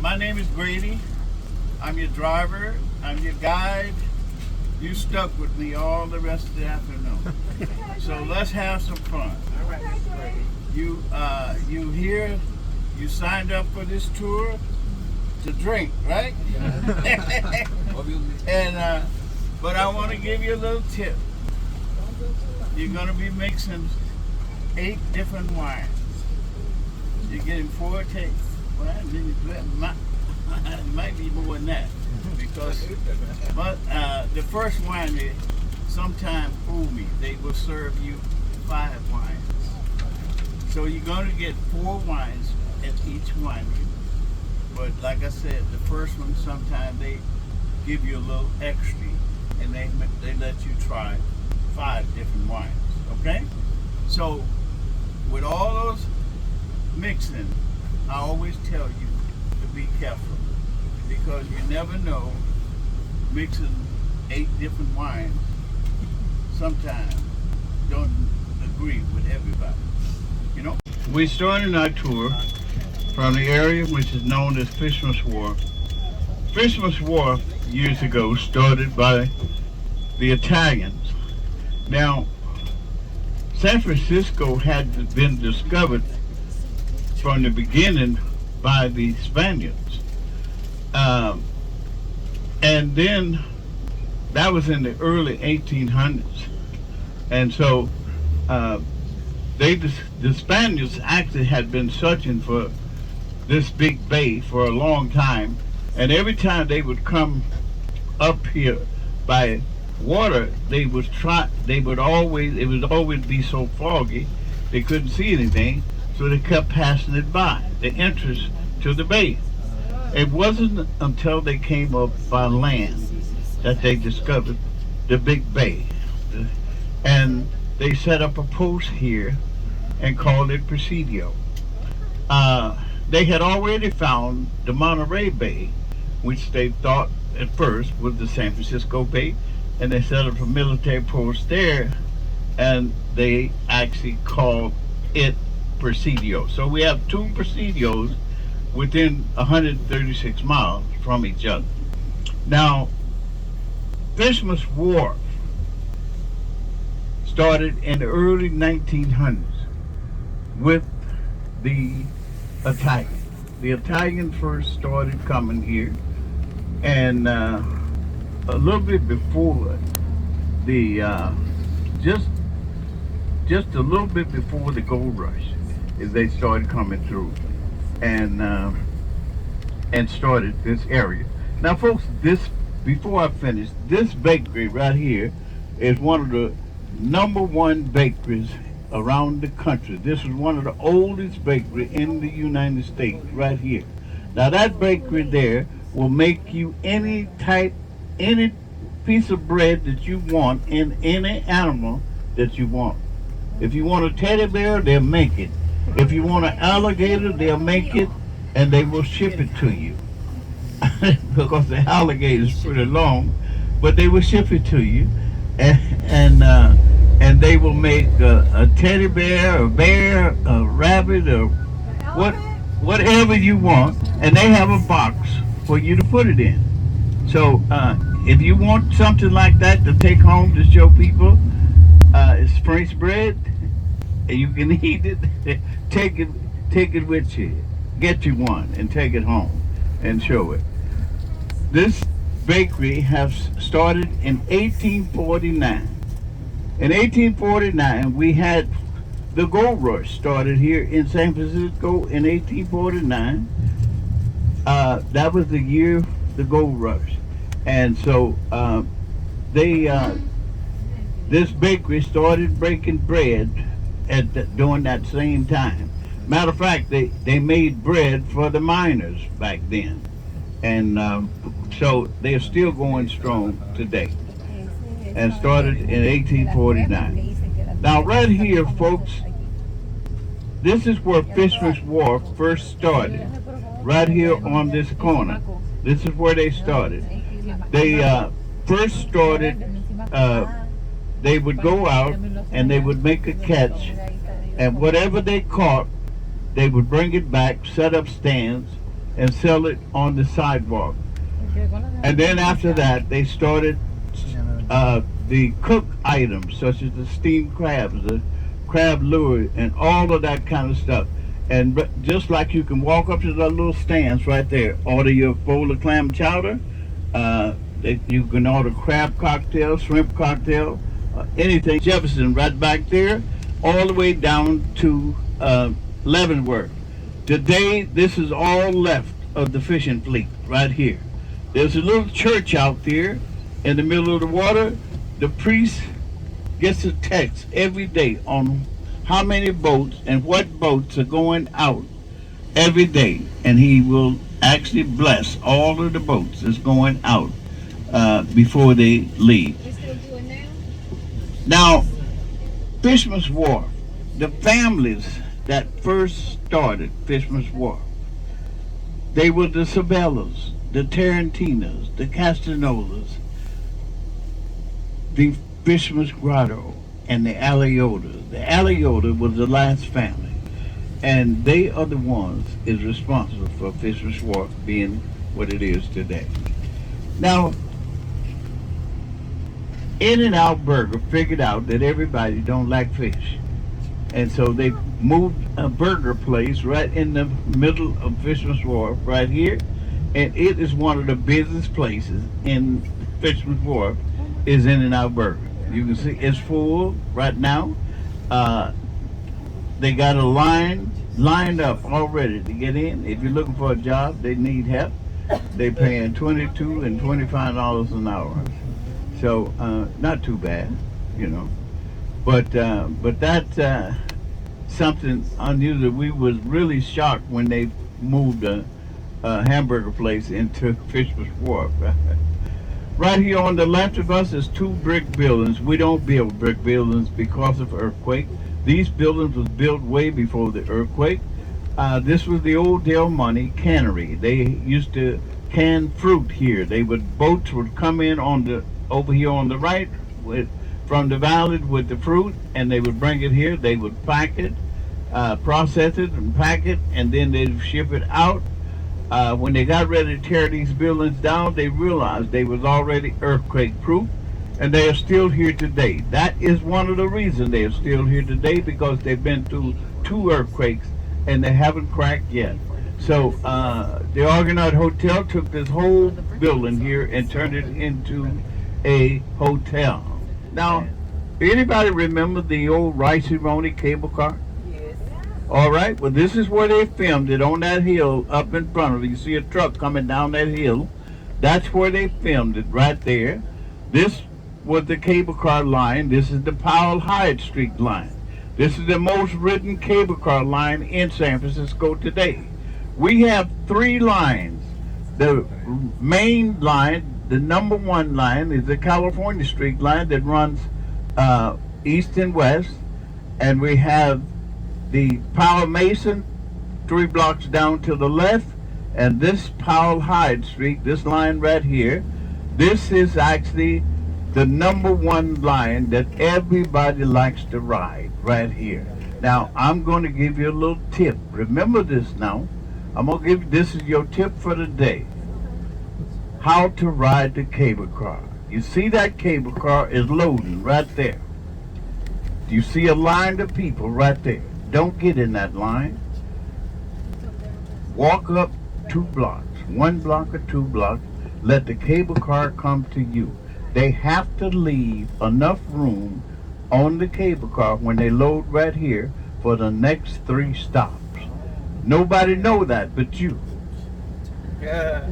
My name is Grady. I'm your driver. I'm your guide. You stuck with me all the rest of the afternoon. So let's have some fun. All right, Mr. Grady. You here? You signed up for this tour to drink, right? And but I want to give you a little tip. You're gonna be mixing 8 different wines. You're getting 4 tastes. Well, it might be more than that, because the first wine they sometimes fool me. They will serve you 5 wines. So you're going to get 4 wines at each winery. But like I said, the first one sometimes they give you a little extra, and they let you try 5 different wines. Okay? So with all those mixing, I always tell you to be careful, because you never know, mixing 8 different wines sometimes don't agree with everybody. You know? We started our tour from the area which is known as Fisherman's Wharf. Fisherman's Wharf years ago started by the Italians. Now, San Francisco had been discovered from the beginning by the Spaniards. And then that was in the early 1800s. And so the Spaniards actually had been searching for this big bay for a long time. And every time they would come up here by water, it would always be so foggy they couldn't see anything, so they kept passing it by, the entrance to the bay. It wasn't until they came up by land that they discovered the big bay. And they set up a post here and called it Presidio. They had already found the Monterey Bay, which they thought at first was the San Francisco Bay, and they set up a military post there, and they actually called it Presidio. So we have 2 Presidios within 136 miles from each other. Now, Fisherman's Wharf started in the early 1900s with the Italians. The Italians first started coming here, and a little bit before the just a little bit before the gold rush, is they started coming through and started this area. Now, folks, before I finish, this bakery right here is one of the #1 bakeries around the country. This is one of the oldest bakeries in the United States, right here. Now, that bakery there will make you any piece of bread that you want in any animal that you want. If you want a teddy bear, they'll make it. If you want an alligator, they'll make it, and they will ship it to you. Because the alligator is pretty long, but they will ship it to you, and they will make a teddy bear, a bear, a rabbit, or whatever you want, and they have a box for you to put it in. So if you want something like that to take home to show people, it's French bread, and you can eat it. Take it with you. Get you one and take it home and show it. This bakery has started in 1849. In 1849, we had the gold rush started here in San Francisco in 1849. That was the year the gold rush, and so this bakery started breaking bread during that same time. Matter of fact, they made bread for the miners back then, and so they're still going strong today, and started in 1849. Now, right here, folks, this is where Fisherman's Wharf first started. Right here on this corner, this is where they started. They first started. They would go out and they would make a catch, and whatever they caught, they would bring it back, set up stands, and sell it on the sidewalk. And then after that, they started the cook items such as the steamed crabs, the crab lure, and all of that kind of stuff. And just like you can walk up to the little stands right there, order your bowl of clam chowder. You can order crab cocktail, shrimp cocktail, anything. Jefferson right back there, all the way down to Leavenworth. Today, this is all left of the fishing fleet right here. There's a little church out there in the middle of the water. The priest gets a text every day on how many boats and what boats are going out every day, and he will actually bless all of the boats that's going out before they leave. Now, Fisherman's Wharf, the families that first started Fisherman's Wharf, they were the Sabellas, the Tarantinas, the Castanolas, the Fisherman's Grotto, and the Aliotas. The Aliota was the last family, and they are the ones is responsible for Fisherman's Wharf being what it is today. Now, In-N-Out Burger figured out that everybody don't like fish, and so they moved a burger place right in the middle of Fisherman's Wharf right here, and it is one of the busiest places in Fisherman's Wharf is In-N-Out Burger. You can see it's full right now. They got a line lined up already to get in. If you're looking for a job, they need help. They paying $22 and $25 an hour. So not too bad, you know. But that's something unusual. We was really shocked when they moved a hamburger place into Fisherman's Wharf. Right here on the left of us is two brick buildings. We don't build brick buildings because of earthquake. These buildings was built way before the earthquake. This was the old Del Monte cannery. They used to can fruit here. Boats would come in over here on the right from the valley with the fruit, and they would bring it here. They would pack it, process it, and pack it, and then they'd ship it out. When they got ready to tear these buildings down, they realized they was already earthquake proof, and they are still here today. That is one of the reasons they are still here today, because they've been through 2 earthquakes and they haven't cracked yet. So the Argonaut Hotel took this whole building here and turned it into a hotel. Now, anybody remember the old Rice-A-Roni cable car? All right, well, this is where they filmed it, on that hill up in front of you. You see a truck coming down that hill. That's where they filmed it, right there. This was the cable car line. This is the Powell Hyde Street line. This is the most ridden cable car line in San Francisco today. We have 3 lines. The main line, the number 1 line, is the California Street line that runs east and west. And we have the Powell Mason 3 blocks down to the left, and this Powell Hyde Street, this line right here, this is actually the number 1 line that everybody likes to ride right here. Now, I'm going to give you a little tip. Remember this now. This is your tip for the day. How to ride the cable car. You see that cable car is loading right there. You see a line of people right there. Don't get in that line. Walk up 2 blocks, 1 block or 2 blocks. Let the cable car come to you. They have to leave enough room on the cable car when they load right here for the next 3 stops. Nobody know that but you. Yeah.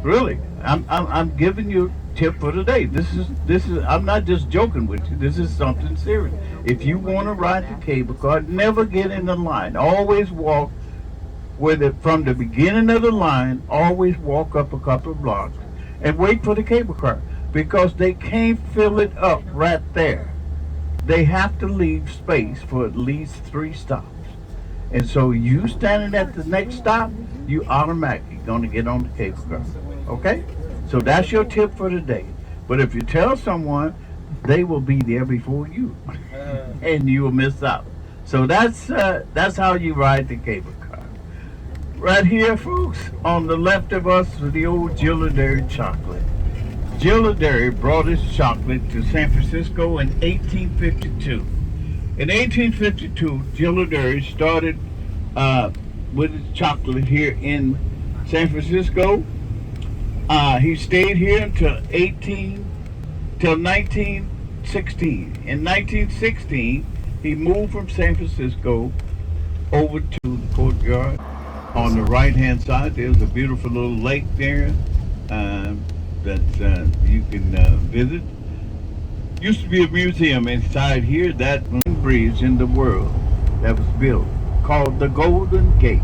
Really, I'm giving you a tip for today. This is. I'm not just joking with you. This is something serious. If you want to ride the cable car, never get in the line. Always walk from the beginning of the line. Always walk up a couple of blocks and wait for the cable car, because they can't fill it up right there. They have to leave space for at least 3 stops. And so you standing at the next stop, you automatically going to get on the cable car. Okay? So that's your tip for today. But if you tell someone, they will be there before you, and you will miss out. So that's how you ride the cable car. Right here, folks, on the left of us is the old Gilladary chocolate. Gilladary brought its chocolate to San Francisco in 1852. In 1852, Gilladary started with its chocolate here in San Francisco. He stayed here till 1916. In 1916, he moved from San Francisco over to the courtyard. On the right-hand side, there's a beautiful little lake there that you can visit. Used to be a museum inside here. That bridge in the world that was built, called the Golden Gate.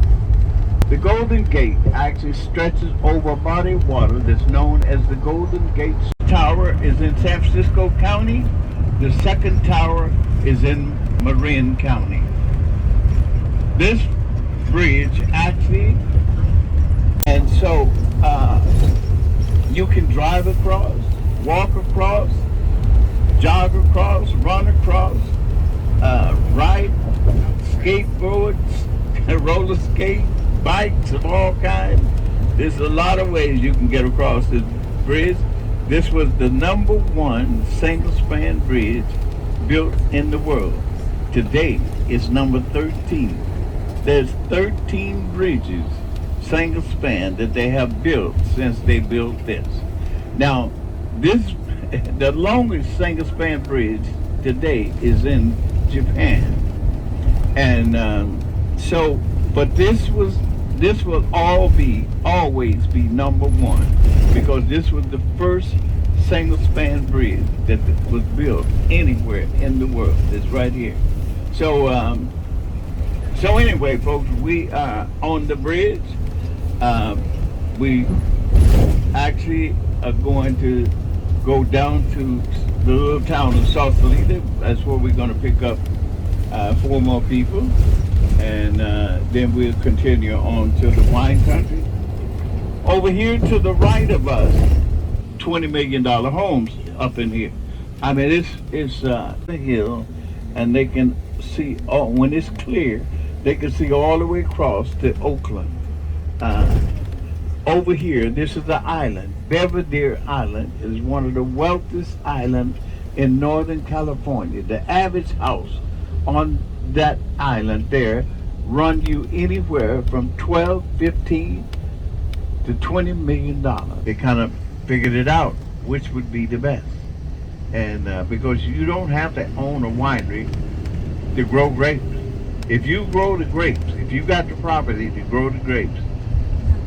The Golden Gate actually stretches over a body of water that's known as the Golden Gate. Tower is in San Francisco County. The second tower is in Marin County. This bridge actually, and so you can drive across, walk across, jog across, run across, ride, skateboards, roller skate, bikes of all kinds. There's a lot of ways you can get across this bridge. This was the #1 single-span bridge built in the world. Today, it's number 13. There's 13 bridges, single span, that they have built since they built this. Now, the longest single span bridge today is in Japan. And but this will always be #1, because this was the first single span bridge that was built anywhere in the world. It's right here. So anyway, folks, we are on the bridge. We actually are going to go down to the little town of Sausalito. That's where we're going to pick up 4 more people. And then we'll continue on to the wine country. Over here to the right of us, $20 million homes up in here. I mean, it's the hill, and they can see, when it's clear, they can see all the way across to Oakland. Over here, this is the island. Belvedere Island is one of the wealthiest islands in Northern California. The average house on that island there run you anywhere from 12, 15 to $20 million. They kind of figured it out, which would be the best. And because you don't have to own a winery to grow grapes. If you grow the grapes, if you got the property to grow the grapes,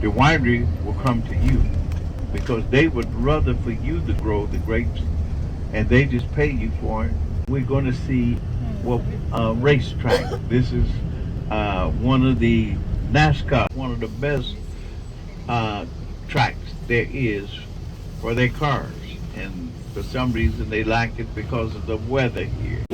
the winery will come to you, because they would rather for you to grow the grapes, and they just pay you for it. We're going to see racetrack. This is one of the NASCAR, one of the best tracks there is for their cars, and for some reason they like it because of the weather here.